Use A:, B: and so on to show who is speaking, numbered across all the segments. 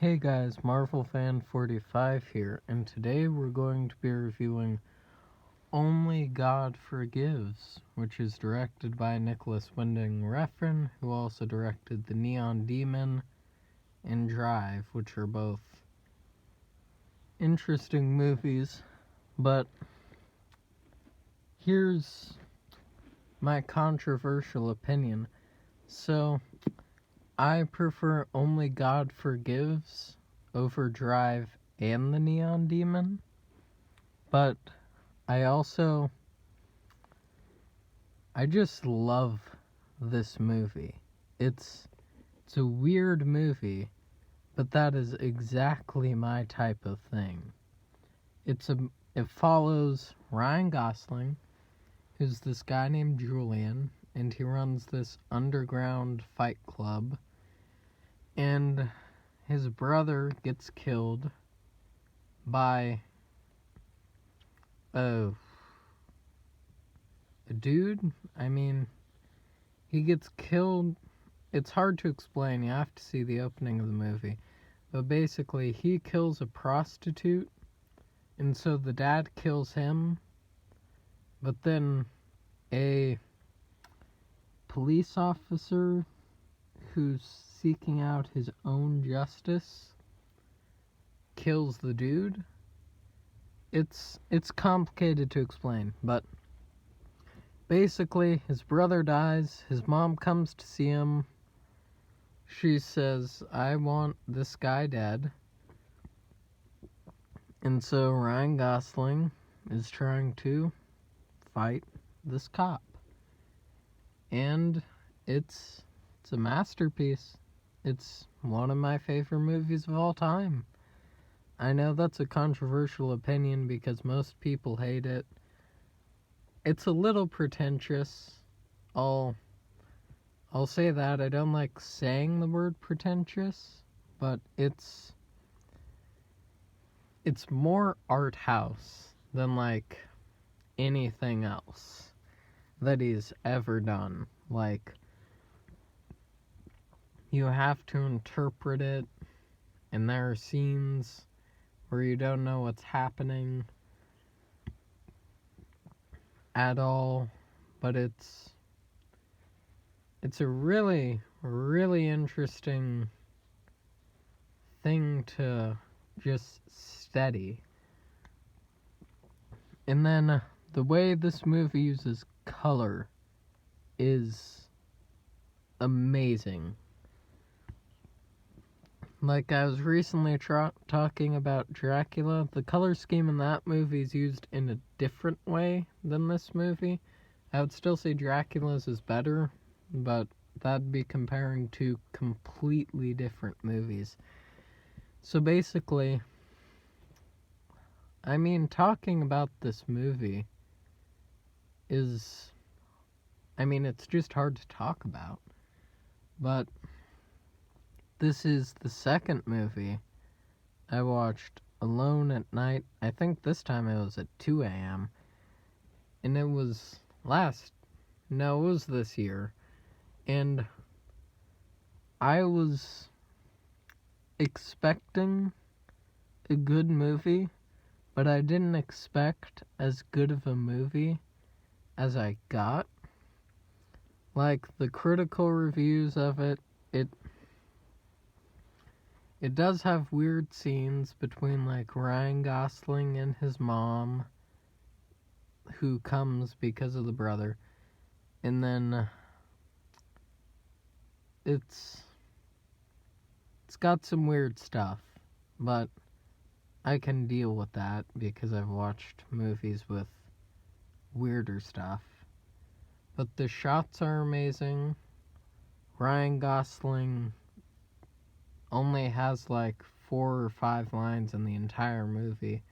A: Hey guys, Marvel Fan 45 here, and today we're going to be reviewing Only God Forgives, which is directed by Nicholas Winding Refn, who also directed The Neon Demon and Drive, which are both interesting movies. But here's my controversial opinion. So, I prefer Only God Forgives over Drive and The Neon Demon, but I just love this movie. It's a weird movie, but that is exactly my type of thing. It follows Ryan Gosling, who's this guy named Julian, and he runs this underground fight club, and his brother gets killed by a dude. He gets killed. It's hard to explain. You have to see the opening of the movie. But basically, he kills a prostitute, and so the dad kills him. But then a police officer who's seeking out his own justice kills the dude. It's complicated to explain, but basically his brother dies, his mom comes to see him. She says, I want this guy dead. And so Ryan Gosling is trying to fight this cop. And it's a masterpiece. It's one of my favorite movies of all time. I know that's a controversial opinion because most people hate it. It's a little pretentious. I'll say that. I don't like saying the word pretentious, but it's more art house than like anything else that he's ever done. Like, you have to interpret it, and there are scenes where you don't know what's happening at all, but it's a really, really interesting thing to just study. And then the way this movie uses color is amazing. Like, I was recently talking about Dracula. The color scheme in that movie is used in a different way than this movie. I would still say Dracula's is better, but that'd be comparing two completely different movies. So basically, talking about this movie is, it's just hard to talk about. But this is the second movie I watched alone at night. I think this time it was at 2 a.m. And it was this year. And I was expecting a good movie, but I didn't expect as good of a movie as I got. Like, the critical reviews of it does have weird scenes between, like, Ryan Gosling and his mom, who comes because of the brother. And then it's got some weird stuff, but I can deal with that because I've watched movies with weirder stuff. But the shots are amazing. Ryan Gosling only has like 4 or 5 lines in the entire movie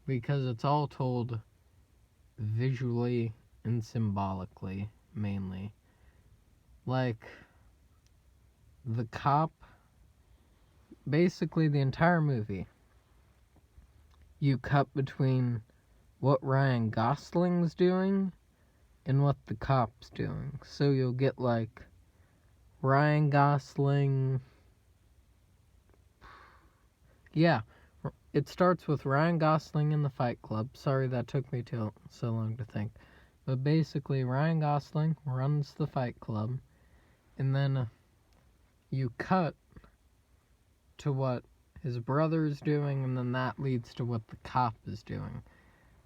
A: because it's all told visually and symbolically, mainly. Like, the cop, basically the entire movie, you cut between what Ryan Gosling's doing and what the cop's doing. So you'll get like Ryan Gosling Yeah, it starts with Ryan Gosling in the Fight Club. Sorry that took me so long to think. But basically, Ryan Gosling runs the Fight Club, and then you cut to what his brother is doing, and then that leads to what the cop is doing.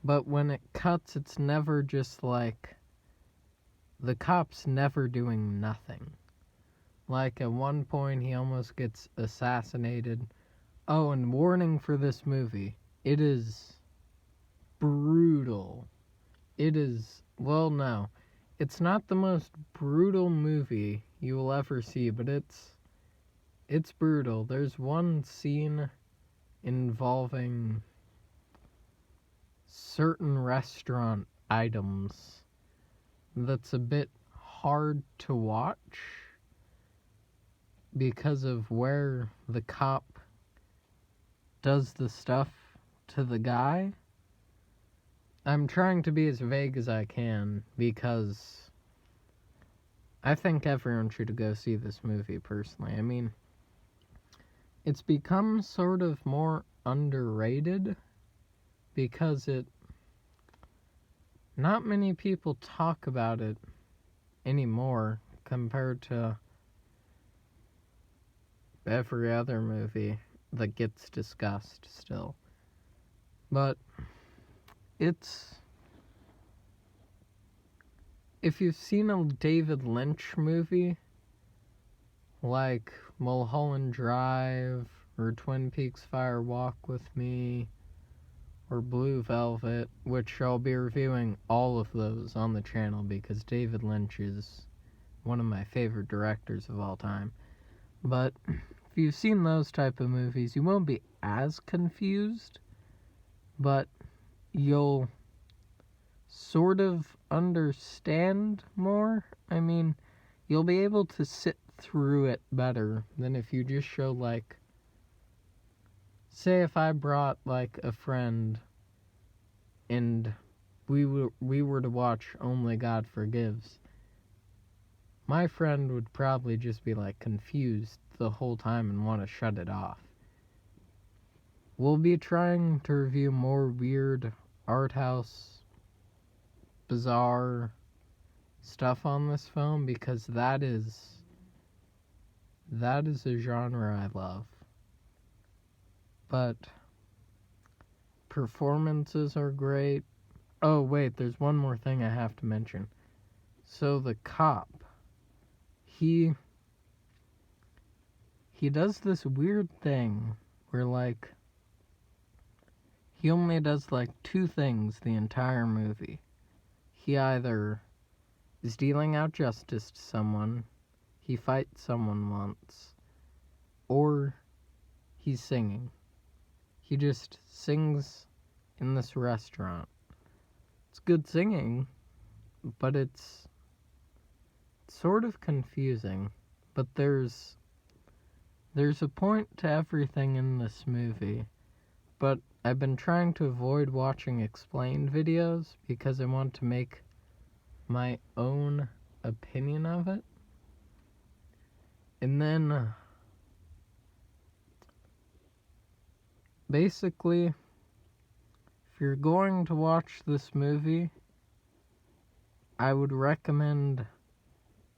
A: But when it cuts, it's never just like the cop's never doing nothing. Like at one point, he almost gets assassinated. Oh, and warning for this movie, it is brutal. It is, well, no, it's not the most brutal movie you will ever see, but it's brutal. There's one scene involving certain restaurant items that's a bit hard to watch because of where the cop does the stuff to the guy. I'm trying to be as vague as I can because I think everyone should go see this movie personally. I mean, it's become sort of more underrated because not many people talk about it anymore compared to every other movie that gets discussed still. But if you've seen a David Lynch movie like Mulholland Drive or Twin Peaks Fire Walk with Me or Blue Velvet, which I'll be reviewing all of those on the channel because David Lynch is one of my favorite directors of all time. But if you've seen those type of movies, you won't be as confused, but you'll sort of understand more. I mean, you'll be able to sit through it better than if you just show, like, say if I brought like a friend and we were to watch Only God Forgives, my friend would probably just be like confused the whole time and want to shut it off. We'll be trying to review more weird art house, bizarre stuff on this film because that is a genre I love. But performances are great. Oh wait, there's one more thing I have to mention. So the cop, he does this weird thing where, like, he only does like two things the entire movie. He either is dealing out justice to someone, he fights someone once, or he's singing. He just sings in this restaurant. It's good singing, but it's sort of confusing. But there's a point to everything in this movie. But I've been trying to avoid watching explained videos because I want to make my own opinion of it. And then basically, if you're going to watch this movie, I would recommend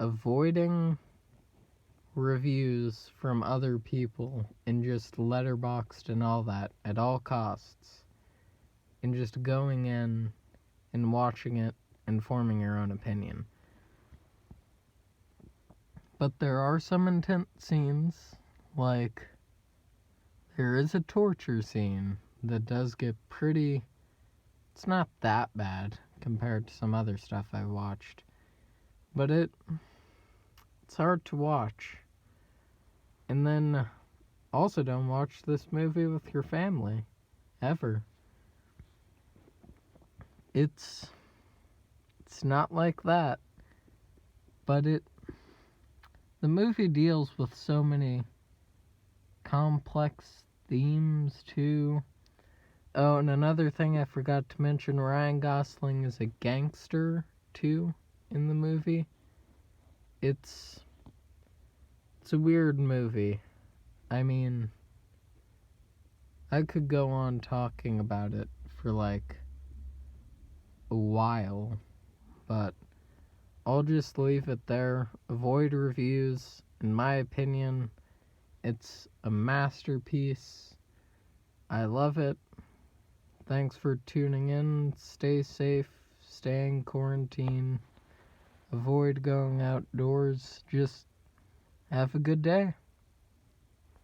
A: avoiding reviews from other people and just Letterboxd and all that at all costs, and just going in and watching it and forming your own opinion. But there are some intense scenes, like there is a torture scene that does get pretty... It's not that bad compared to some other stuff I've watched, but it's hard to watch. And then also don't watch this movie with your family, ever. It's not like that, but the movie deals with so many complex themes too. Oh, and another thing I forgot to mention, Ryan Gosling is a gangster too in the movie. It's a weird movie. I mean, I could go on talking about it for like a while, but I'll just leave it there. Avoid reviews. In my opinion, it's a masterpiece. I love it. Thanks for tuning in. Stay safe. Stay in quarantine. Avoid going outdoors. Just have a good day.